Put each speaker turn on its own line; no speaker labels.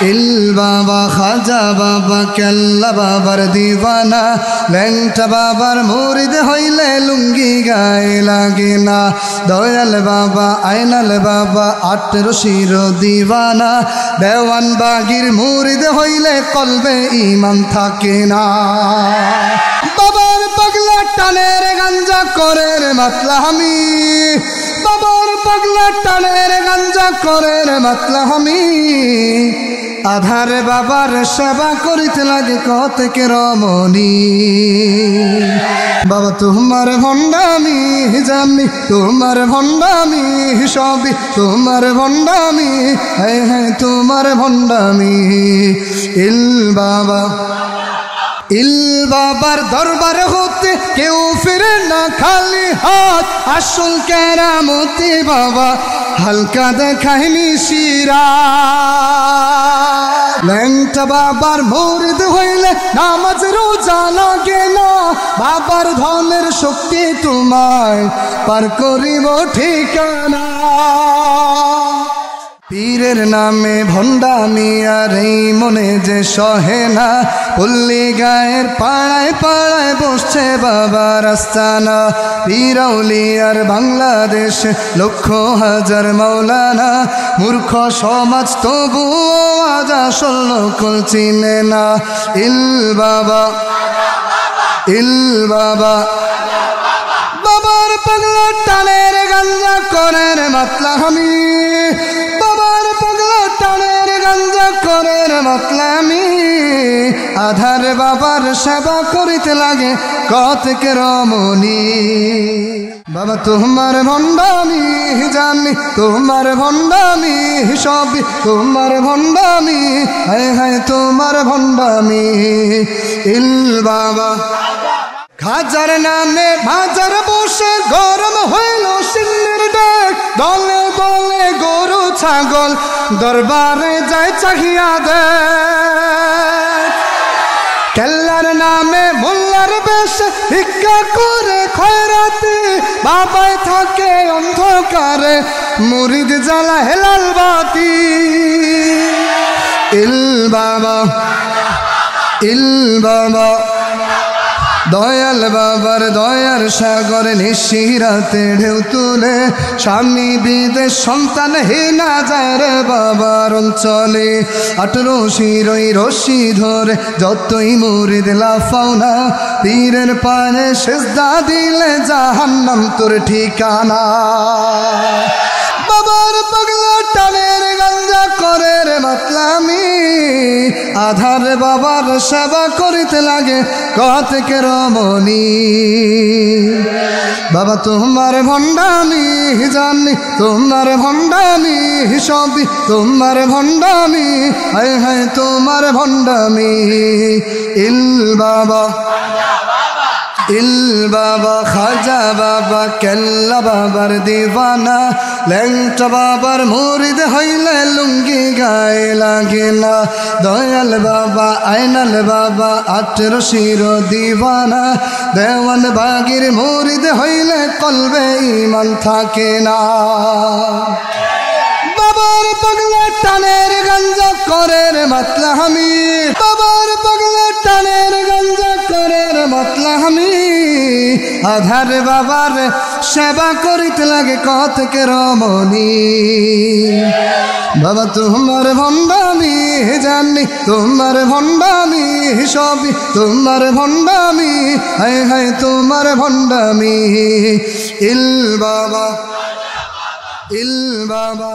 ইল বাবা খাজা বাবা কেল্লা বাবার দিওয়ানা ল্যাংটা বাবার মুরিদ হইলে লুঙ্গি গায়ে লাগে না দয়াল বাবা আইনাল বাবা আটরশির দিওয়ানা দেওয়ান বাগির মুরিদ হইলে কলবে ঈমান থাকে না বাবার পাগলা টানের গাঞ্জা করে রে মাতলামি বাবার পাগলা টানের গাঞ্জা করে রে মাতলামি আধার বাবার সেবা করিতে লাগে কতকে রমণী বাবা তোমার ভণ্ডামি জানি তোমার ভণ্ডামি সবই তোমার ভণ্ডামি হ্যাঁ হ্যাঁ তোমার ভণ্ডামি ইল বাবা ইল বাবার দরবার হতে কেউ ফিরে না খালি হাত আসল কেরামতি বাবা হালকা দেখায়নি শিরা ল্যাংটা বাবার মুরিদ হইলে নামাজ রোজা লাগে না বাবার ধনের শক্তি তোমায় পার করিব ঠিকানা পীরের নামে ভণ্ডামি আর এই মনে যে সহে না পল্লী গায়ের পাড়ায় পাড়ায় বসছে বাবার আস্তানা পীরাউলিয়ার বাংলাদেশ লক্ষ হাজার মাওলানা মূর্খ সমাজ তবুও আজ আসল নকল চিনে না ইল বাবা ইল বাবা বাবার পাগলা টানের গাঞ্জা করে রে মাতলামি বাবার পাগলা টানের গাঞ্জা করে রে মাতলামি আধার বাবার সেবা করিতে লাগে কতকে রমণী বাবা তোমার ভণ্ডামি জানি তোমার ভণ্ডামি সবই তোমার ভণ্ডামি হায় হায় তোমার ভণ্ডামি ইল বাবা খাজার নামে বাজার বসে গরম হইল সিন্নের ডাক দলে দলে গরু ছাগল দরবারে যায় চাহিয়া দেখ কেল্লার নামে মোল্লার বেশ ভিক্ষা করে খয়রাতি বাবাই থাকে অন্ধকারে মুরিদ জ্বালা হেলাল বাতি ইল বাবা ইল বাবা দয়াল বাবার দয়ার সাগর নিশিরাতে ঢেউ তুলে স্বামী বিদেশ সন্তান হেনা যায় রে বাবার অঞ্চলে 18 ওই রশি ধরে যতই মুরিদ লাফাও না পীরের পায়ে সেজদা দিলে জাহান্নাম তোর ঠিকানা বাবার পাগলা টানের গাঞ্জা করে রে মাতলামি আধার বাবার সেবা করিতে লাগে কতকে রমণী বাবা তোমার ভণ্ডামি জানি তোমার ভণ্ডামি সবই তোমার ভণ্ডামি হায় হায় তোমার ভণ্ডামি ইল বাবা ইল বাবা খাজা বাবা কেল্লা বাবার দিওয়ানা ল্যাংটা বাবার মুরিদ হইলে লুঙ্গি গায়ে লাগে না দয়াল বাবা আইনাল বাবা আটরশির দিওয়ানা দেওয়ান বাগির মুরিদ হইলে কলবে ঈমান থাকে না বাবার পাগলা টানের গাঞ্জা করে রে মাতলামি বাবার পাগলা টানের গাঞ্জা করে রে মাতলামি আধার বাবার সেবা করিতে লাগে কতকে রমণী বাবা তোমার ভণ্ডামি জানি তোমার ভণ্ডামি সবই তোমার ভণ্ডামি হায় হায় তোমার ভণ্ডামি ইল বাবা ইল বাবা